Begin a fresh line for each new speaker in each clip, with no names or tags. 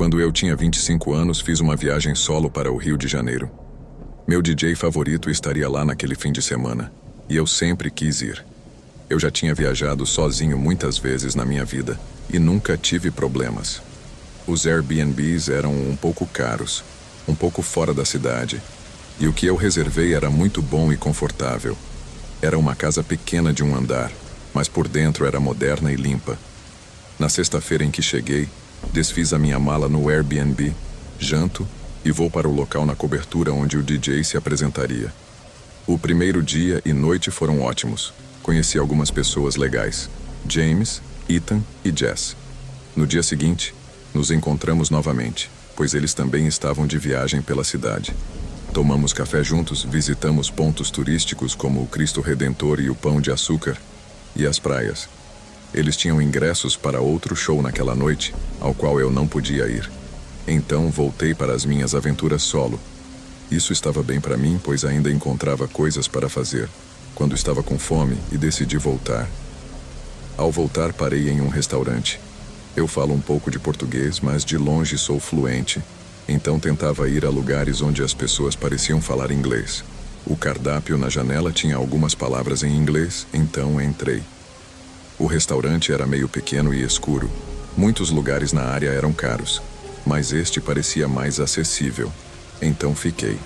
Quando eu tinha 25 anos, fiz uma viagem solo para o Rio de Janeiro. Meu DJ favorito estaria lá naquele fim de semana, e eu sempre quis ir. Eu já tinha viajado sozinho muitas vezes na minha vida, e nunca tive problemas. Os Airbnbs eram um pouco caros, um pouco fora da cidade, e o que eu reservei era muito bom e confortável. Era uma casa pequena de um andar, mas por dentro era moderna e limpa. Na sexta-feira em que cheguei, desfiz a minha mala no Airbnb, janto e vou para o local na cobertura onde o DJ se apresentaria. O primeiro dia e noite foram ótimos. Conheci algumas pessoas legais: James, Ethan e Jess. No dia seguinte, nos encontramos novamente, pois eles também estavam de viagem pela cidade. Tomamos café juntos, visitamos pontos turísticos como o Cristo Redentor e o Pão de Açúcar, e as praias. Eles tinham ingressos para outro show naquela noite, ao qual eu não podia ir. Então voltei para as minhas aventuras solo. Isso estava bem para mim, pois ainda encontrava coisas para fazer, quando estava com fome, e decidi voltar. Ao voltar, parei em um restaurante. Eu falo um pouco de português, mas de longe sou fluente, então tentava ir a lugares onde as pessoas pareciam falar inglês. O cardápio na janela tinha algumas palavras em inglês, então entrei. O restaurante era meio pequeno e escuro. Muitos lugares na área eram caros, mas este parecia mais acessível, então fiquei.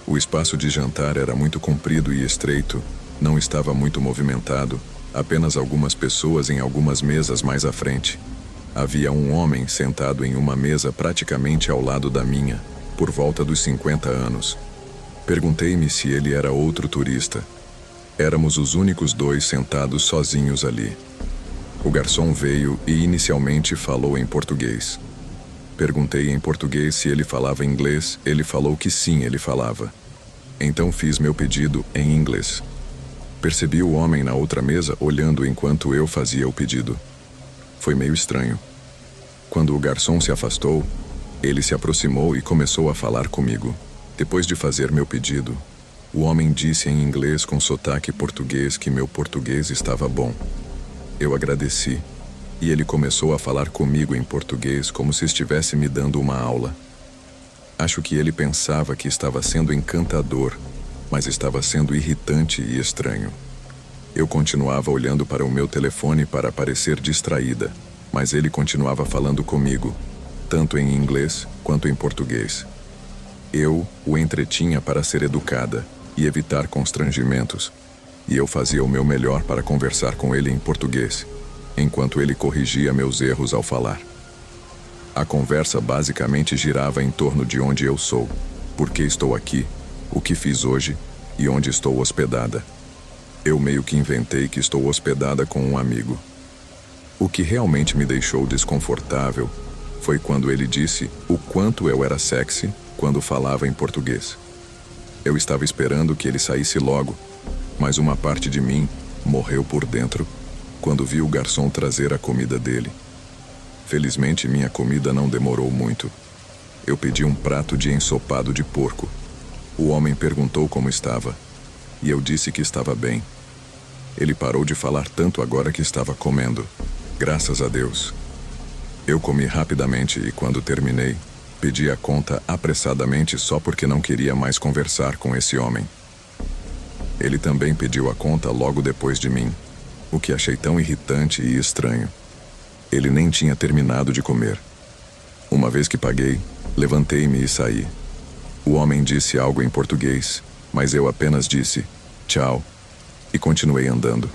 O espaço de jantar era muito comprido e estreito, não estava muito movimentado, apenas algumas pessoas em algumas mesas mais à frente. Havia um homem sentado em uma mesa praticamente ao lado da minha, por volta dos 50 anos. Perguntei-me se ele era outro turista. Éramos os únicos dois sentados sozinhos ali. O garçom veio e inicialmente falou em português. Perguntei em português se ele falava inglês, ele falou que sim, ele falava. Então fiz meu pedido em inglês. Percebi o homem na outra mesa olhando enquanto eu fazia o pedido. Foi meio estranho. Quando o garçom se afastou, ele se aproximou e começou a falar comigo. Depois de fazer meu pedido, o homem disse em inglês com sotaque português que meu português estava bom. Eu agradeci, e ele começou a falar comigo em português como se estivesse me dando uma aula. Acho que ele pensava que estava sendo encantador, mas estava sendo irritante e estranho. Eu continuava olhando para o meu telefone para parecer distraída, mas ele continuava falando comigo, tanto em inglês quanto em português. Eu o entretinha para ser educada e evitar constrangimentos, e eu fazia o meu melhor para conversar com ele em português, enquanto ele corrigia meus erros ao falar. A conversa basicamente girava em torno de onde eu sou, por que estou aqui, o que fiz hoje e onde estou hospedada. Eu meio que inventei que estou hospedada com um amigo. O que realmente me deixou desconfortável foi quando ele disse o quanto eu era sexy quando falava em português. Eu estava esperando que ele saísse logo, mas uma parte de mim morreu por dentro quando vi o garçom trazer a comida dele. Felizmente, minha comida não demorou muito. Eu pedi um prato de ensopado de porco. O homem perguntou como estava, e eu disse que estava bem. Ele parou de falar tanto agora que estava comendo. Graças a Deus. Eu comi rapidamente e, quando terminei, pedi a conta apressadamente só porque não queria mais conversar com esse homem. Ele também pediu a conta logo depois de mim, o que achei tão irritante e estranho. Ele nem tinha terminado de comer. Uma vez que paguei, levantei-me e saí. O homem disse algo em português, mas eu apenas disse tchau e continuei andando.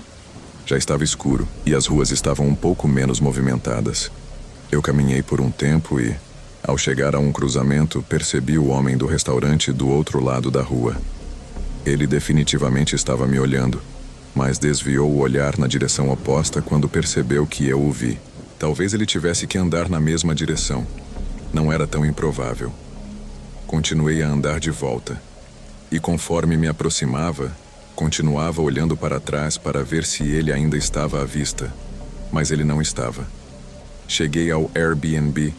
Já estava escuro e as ruas estavam um pouco menos movimentadas. Eu caminhei por um tempo e, ao chegar a um cruzamento, percebi o homem do restaurante do outro lado da rua. Ele definitivamente estava me olhando, mas desviou o olhar na direção oposta quando percebeu que eu o vi. Talvez ele tivesse que andar na mesma direção. Não era tão improvável. Continuei a andar de volta. E conforme me aproximava, continuava olhando para trás para ver se ele ainda estava à vista. Mas ele não estava. Cheguei ao Airbnb,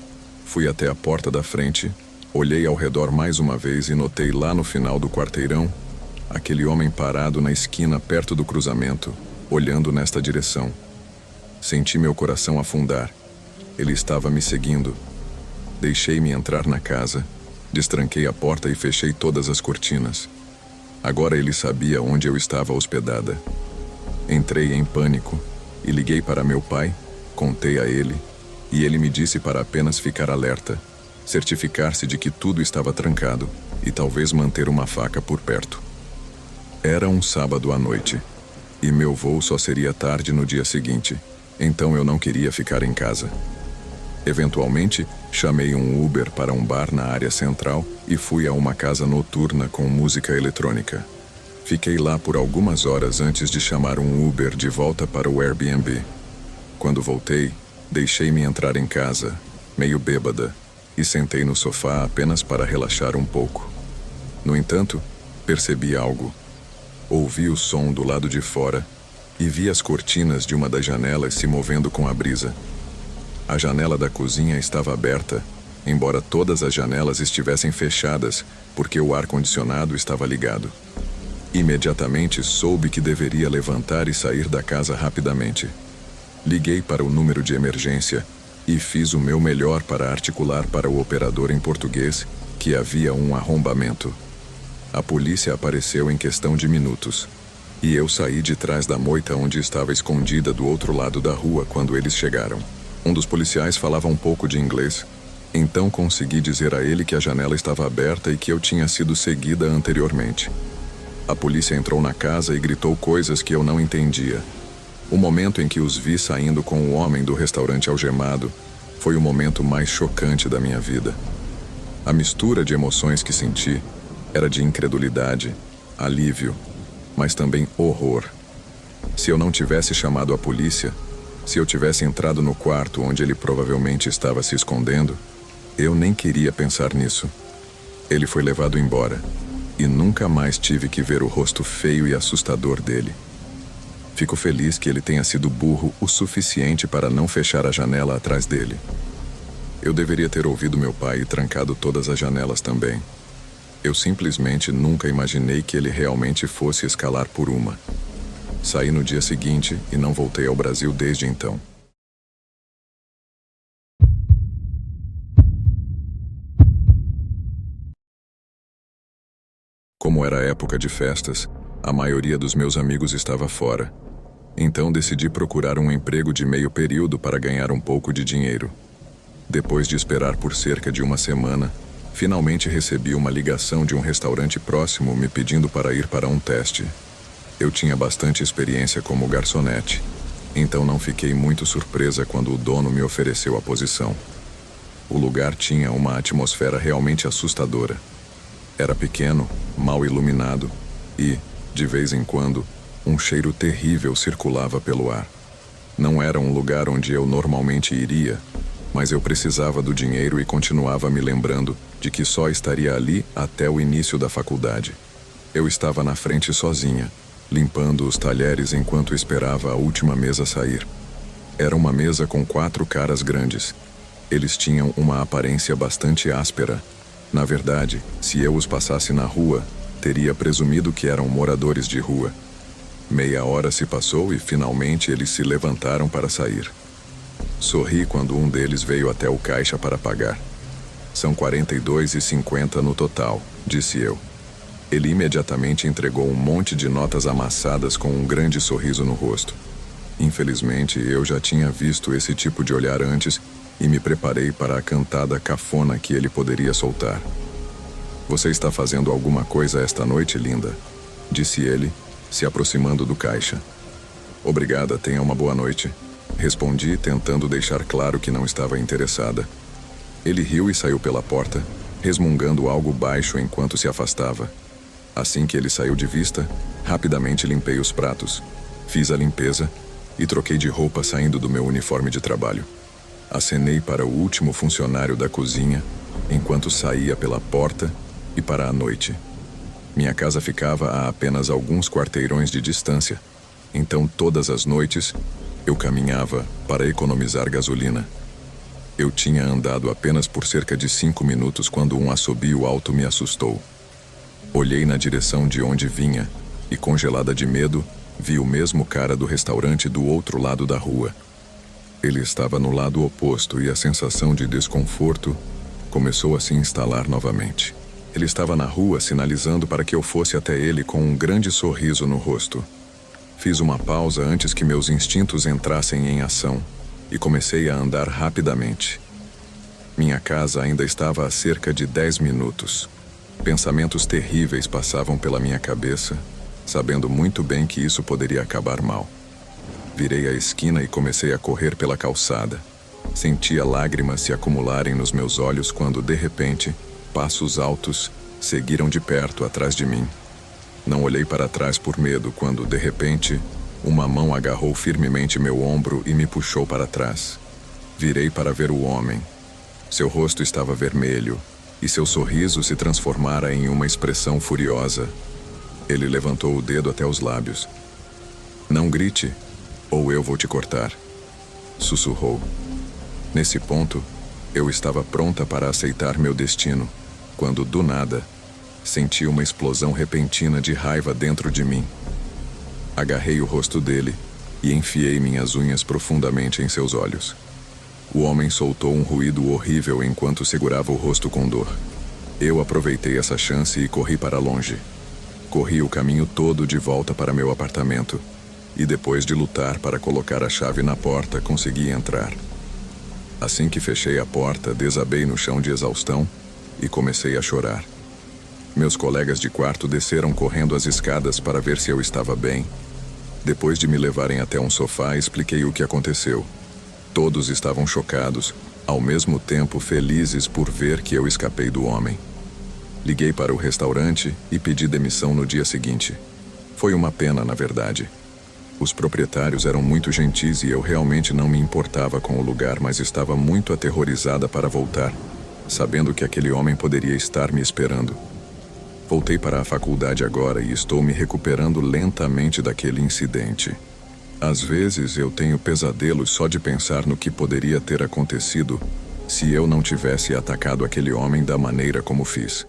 fui até a porta da frente, olhei ao redor mais uma vez e notei lá no final do quarteirão aquele homem parado na esquina perto do cruzamento, olhando nesta direção. Senti meu coração afundar. Ele estava me seguindo. Deixei-me entrar na casa, destranquei a porta e fechei todas as cortinas. Agora ele sabia onde eu estava hospedada. Entrei em pânico e liguei para meu pai, contei a ele, e ele me disse para apenas ficar alerta, certificar-se de que tudo estava trancado e talvez manter uma faca por perto. Era um sábado à noite, e meu voo só seria tarde no dia seguinte, então eu não queria ficar em casa. Eventualmente, chamei um Uber para um bar na área central e fui a uma casa noturna com música eletrônica. Fiquei lá por algumas horas antes de chamar um Uber de volta para o Airbnb. Quando voltei, deixei-me entrar em casa, meio bêbada, e sentei no sofá apenas para relaxar um pouco. No entanto, percebi algo. Ouvi o som do lado de fora e vi as cortinas de uma das janelas se movendo com a brisa. A janela da cozinha estava aberta, embora todas as janelas estivessem fechadas, porque o ar-condicionado estava ligado. Imediatamente soube que deveria levantar e sair da casa rapidamente. Liguei para o número de emergência e fiz o meu melhor para articular para o operador em português que havia um arrombamento. A polícia apareceu em questão de minutos, e eu saí de trás da moita onde estava escondida do outro lado da rua quando eles chegaram. Um dos policiais falava um pouco de inglês, então consegui dizer a ele que a janela estava aberta e que eu tinha sido seguida anteriormente. A polícia entrou na casa e gritou coisas que eu não entendia. O momento em que os vi saindo com o homem do restaurante algemado foi o momento mais chocante da minha vida. A mistura de emoções que senti era de incredulidade, alívio, mas também horror. Se eu não tivesse chamado a polícia, se eu tivesse entrado no quarto onde ele provavelmente estava se escondendo, eu nem queria pensar nisso. Ele foi levado embora, e nunca mais tive que ver o rosto feio e assustador dele. Fico feliz que ele tenha sido burro o suficiente para não fechar a janela atrás dele. Eu deveria ter ouvido meu pai e trancado todas as janelas também. Eu simplesmente nunca imaginei que ele realmente fosse escalar por uma. Saí no dia seguinte e não voltei ao Brasil desde então. Como era época de festas, a maioria dos meus amigos estava fora. Então decidi procurar um emprego de meio período para ganhar um pouco de dinheiro. Depois de esperar por cerca de uma semana, finalmente recebi uma ligação de um restaurante próximo me pedindo para ir para um teste. Eu tinha bastante experiência como garçonete, então não fiquei muito surpresa quando o dono me ofereceu a posição. O lugar tinha uma atmosfera realmente assustadora. Era pequeno, mal iluminado e, de vez em quando, um cheiro terrível circulava pelo ar. Não era um lugar onde eu normalmente iria, mas eu precisava do dinheiro e continuava me lembrando de que só estaria ali até o início da faculdade. Eu estava na frente sozinha, limpando os talheres enquanto esperava a última mesa sair. Era uma mesa com 4 caras grandes. Eles tinham uma aparência bastante áspera. Na verdade, se eu os passasse na rua, teria presumido que eram moradores de rua. Meia hora se passou e finalmente eles se levantaram para sair. Sorri quando um deles veio até o caixa para pagar. São R$ 42,50 no total, disse eu. Ele imediatamente entregou um monte de notas amassadas com um grande sorriso no rosto. Infelizmente, eu já tinha visto esse tipo de olhar antes e me preparei para a cantada cafona que ele poderia soltar. Você está fazendo alguma coisa esta noite, linda? Disse ele, se aproximando do caixa. Obrigada, tenha uma boa noite. Respondi, tentando deixar claro que não estava interessada. Ele riu e saiu pela porta, resmungando algo baixo enquanto se afastava. Assim que ele saiu de vista, rapidamente limpei os pratos, fiz a limpeza e troquei de roupa saindo do meu uniforme de trabalho. Acenei para o último funcionário da cozinha, enquanto saía pela porta e para a noite. Minha casa ficava a apenas alguns quarteirões de distância, então todas as noites eu caminhava para economizar gasolina. Eu tinha andado apenas por cerca de 5 minutos quando um assobio alto me assustou. Olhei na direção de onde vinha e, congelada de medo, vi o mesmo cara do restaurante do outro lado da rua. Ele estava no lado oposto e a sensação de desconforto começou a se instalar novamente. Ele estava na rua sinalizando para que eu fosse até ele com um grande sorriso no rosto. Fiz uma pausa antes que meus instintos entrassem em ação e comecei a andar rapidamente. Minha casa ainda estava a cerca de 10 minutos. Pensamentos terríveis passavam pela minha cabeça, sabendo muito bem que isso poderia acabar mal. Virei a esquina e comecei a correr pela calçada. Sentia lágrimas se acumularem nos meus olhos quando, de repente, passos altos seguiram de perto atrás de mim. Não olhei para trás por medo quando, de repente, uma mão agarrou firmemente meu ombro e me puxou para trás. Virei para ver o homem. Seu rosto estava vermelho e seu sorriso se transformara em uma expressão furiosa. Ele levantou o dedo até os lábios. "Não grite, ou eu vou te cortar", sussurrou. Nesse ponto, eu estava pronta para aceitar meu destino, quando, do nada, senti uma explosão repentina de raiva dentro de mim. Agarrei o rosto dele e enfiei minhas unhas profundamente em seus olhos. O homem soltou um ruído horrível enquanto segurava o rosto com dor. Eu aproveitei essa chance e corri para longe. Corri o caminho todo de volta para meu apartamento, e depois de lutar para colocar a chave na porta, consegui entrar. Assim que fechei a porta, desabei no chão de exaustão e comecei a chorar. Meus colegas de quarto desceram correndo as escadas para ver se eu estava bem. Depois de me levarem até um sofá, expliquei o que aconteceu. Todos estavam chocados, ao mesmo tempo felizes por ver que eu escapei do homem. Liguei para o restaurante e pedi demissão no dia seguinte. Foi uma pena, na verdade. Os proprietários eram muito gentis e eu realmente não me importava com o lugar, mas estava muito aterrorizada para voltar, sabendo que aquele homem poderia estar me esperando. Voltei para a faculdade agora e estou me recuperando lentamente daquele incidente. Às vezes eu tenho pesadelos só de pensar no que poderia ter acontecido se eu não tivesse atacado aquele homem da maneira como fiz.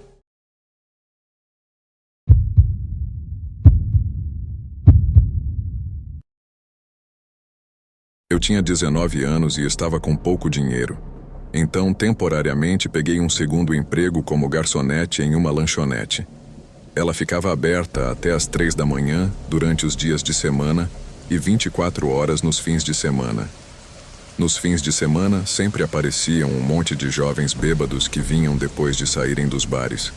Eu tinha 19 anos e estava com pouco dinheiro. Então, temporariamente, peguei um segundo emprego como garçonete em uma lanchonete. Ela ficava aberta até às 3 da manhã, durante os dias de semana, e 24 horas nos fins de semana. Nos fins de semana, sempre apareciam um monte de jovens bêbados que vinham depois de saírem dos bares.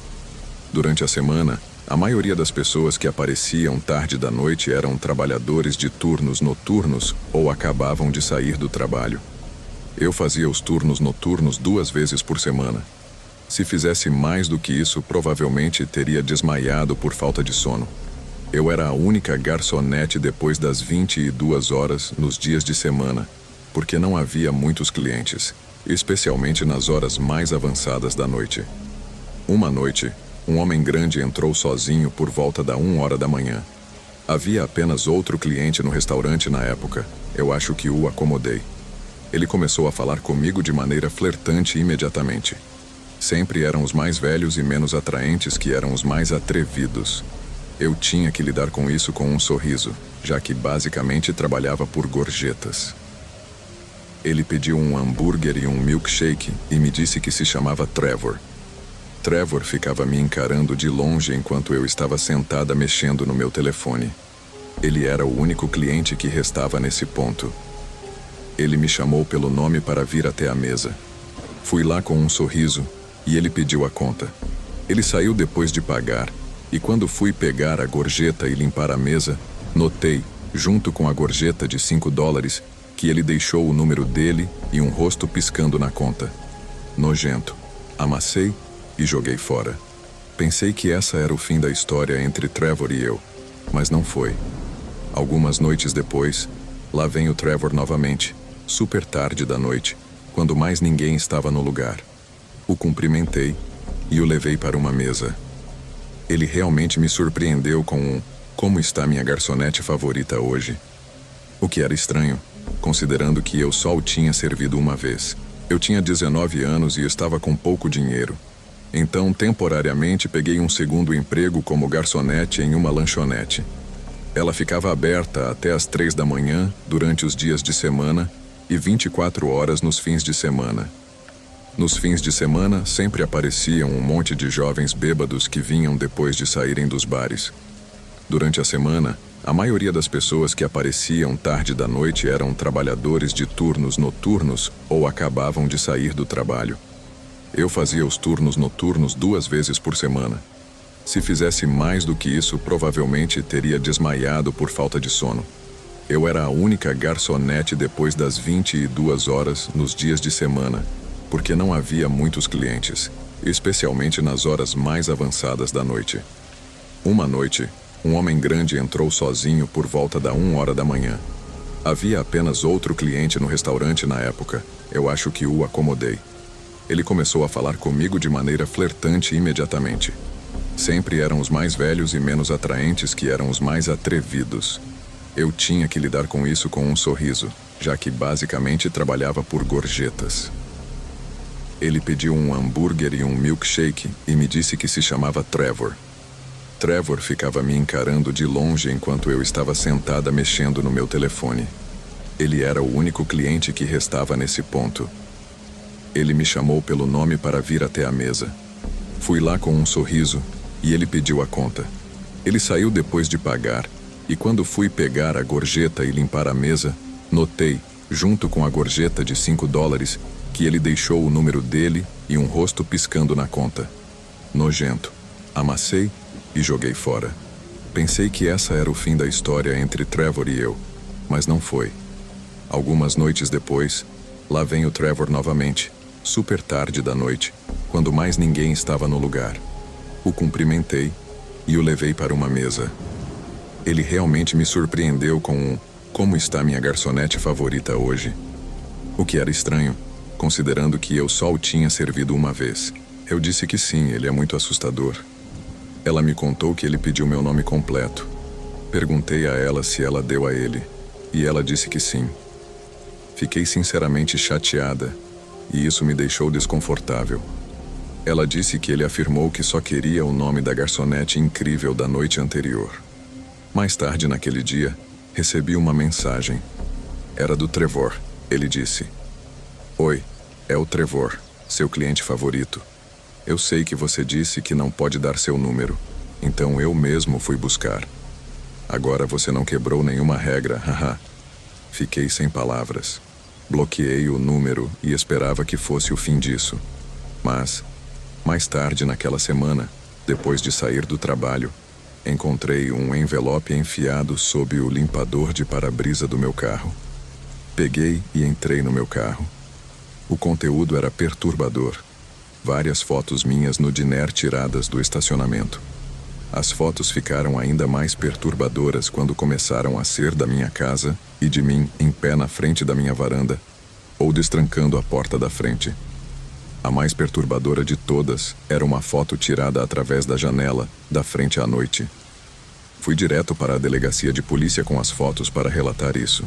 Durante a semana, a maioria das pessoas que apareciam tarde da noite eram trabalhadores de turnos noturnos ou acabavam de sair do trabalho. Eu fazia os turnos noturnos 2 vezes por semana. Se fizesse mais do que isso, provavelmente teria desmaiado por falta de sono. Eu era a única garçonete depois das 22 horas nos dias de semana, porque não havia muitos clientes, especialmente nas horas mais avançadas da noite. Uma noite, um homem grande entrou sozinho por volta da 1 hora da manhã. Havia apenas outro cliente no restaurante na época. Eu acho que o acomodei. Ele começou a falar comigo de maneira flertante imediatamente. Sempre eram os mais velhos e menos atraentes que eram os mais atrevidos. Eu tinha que lidar com isso com um sorriso, já que basicamente trabalhava por gorjetas. Ele pediu um hambúrguer e um milkshake e me disse que se chamava Trevor. Trevor ficava me encarando de longe enquanto eu estava sentada mexendo no meu telefone. Ele era o único cliente que restava nesse ponto. Ele me chamou pelo nome para vir até a mesa. Fui lá com um sorriso e ele pediu a conta. Ele saiu depois de pagar. E quando fui pegar a gorjeta e limpar a mesa, notei, junto com a gorjeta de $5, que ele deixou o número dele e um rosto piscando na conta. Nojento. Amassei e joguei fora. Pensei que essa era o fim da história entre Trevor e eu, mas não foi. Algumas noites depois, lá vem o Trevor novamente, super tarde da noite, quando mais ninguém estava no lugar. O cumprimentei e o levei para uma mesa. Ele realmente me surpreendeu com um "como está minha garçonete favorita hoje?", o que era estranho, considerando que eu só o tinha servido uma vez. Eu tinha 19 anos e estava com pouco dinheiro. Então, temporariamente, peguei um segundo emprego como garçonete em uma lanchonete. Ela ficava aberta até às 3 da manhã, durante os dias de semana, e 24 horas nos fins de semana. Nos fins de semana, sempre apareciam um monte de jovens bêbados que vinham depois de saírem dos bares. Durante a semana, a maioria das pessoas que apareciam tarde da noite eram trabalhadores de turnos noturnos ou acabavam de sair do trabalho. Eu fazia os turnos noturnos 2 vezes por semana. Se fizesse mais do que isso, provavelmente teria desmaiado por falta de sono. Eu era a única garçonete depois das 22 horas nos dias de semana, porque não havia muitos clientes, especialmente nas horas mais avançadas da noite. Uma noite, um homem grande entrou sozinho por volta da 1 hora da manhã. Havia apenas outro cliente no restaurante na época. Eu acho que o acomodei. Ele começou a falar comigo de maneira flertante imediatamente. Sempre eram os mais velhos e menos atraentes que eram os mais atrevidos. Eu tinha que lidar com isso com um sorriso, já que basicamente trabalhava por gorjetas. Ele pediu um hambúrguer e um milkshake e me disse que se chamava Trevor. Trevor ficava me encarando de longe enquanto eu estava sentada mexendo no meu telefone. Ele era o único cliente que restava nesse ponto. Ele me chamou pelo nome para vir até a mesa. Fui lá com um sorriso e ele pediu a conta. Ele saiu depois de pagar, e quando fui pegar a gorjeta e limpar a mesa, notei, junto com a gorjeta de $5, que ele deixou o número dele e um rosto piscando na conta. Nojento. Amassei e joguei fora. Pensei que essa era o fim da história entre Trevor e eu, mas não foi. Algumas noites depois, lá vem o Trevor novamente, super tarde da noite, quando mais ninguém estava no lugar. O cumprimentei e o levei para uma mesa. Ele realmente me surpreendeu com um "Como está minha garçonete favorita hoje?", o que era estranho, considerando que eu só o tinha servido uma vez. Eu disse que sim, ele é muito assustador. Ela me contou que ele pediu meu nome completo. Perguntei a ela se ela deu a ele, e ela disse que sim. Fiquei sinceramente chateada, e isso me deixou desconfortável. Ela disse que ele afirmou que só queria o nome da garçonete incrível da noite anterior. Mais tarde naquele dia, recebi uma mensagem. Era do Trevor, ele disse. Oi, é o Trevor, seu cliente favorito. Eu sei que você disse que não pode dar seu número, então eu mesmo fui buscar. Agora você não quebrou nenhuma regra, haha. Fiquei sem palavras. Bloqueei o número e esperava que fosse o fim disso. Mas, mais tarde naquela semana, depois de sair do trabalho, encontrei um envelope enfiado sob o limpador de para-brisa do meu carro. Peguei e entrei no meu carro. O conteúdo era perturbador. Várias fotos minhas no diner tiradas do estacionamento. As fotos ficaram ainda mais perturbadoras quando começaram a ser da minha casa e de mim em pé na frente da minha varanda, ou destrancando a porta da frente. A mais perturbadora de todas era uma foto tirada através da janela, da frente à noite. Fui direto para a delegacia de polícia com as fotos para relatar isso.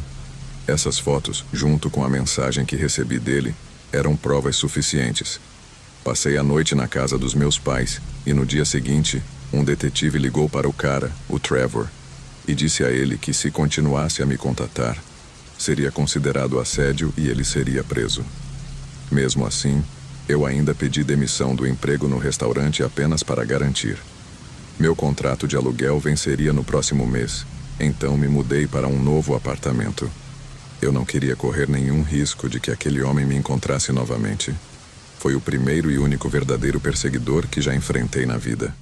Essas fotos, junto com a mensagem que recebi dele, eram provas suficientes. Passei a noite na casa dos meus pais e no dia seguinte, um detetive ligou para o cara, o Trevor, e disse a ele que se continuasse a me contatar, seria considerado assédio e ele seria preso. Mesmo assim, eu ainda pedi demissão do emprego no restaurante apenas para garantir. Meu contrato de aluguel venceria no próximo mês, então me mudei para um novo apartamento. Eu não queria correr nenhum risco de que aquele homem me encontrasse novamente. Foi o primeiro e único verdadeiro perseguidor que já enfrentei na vida.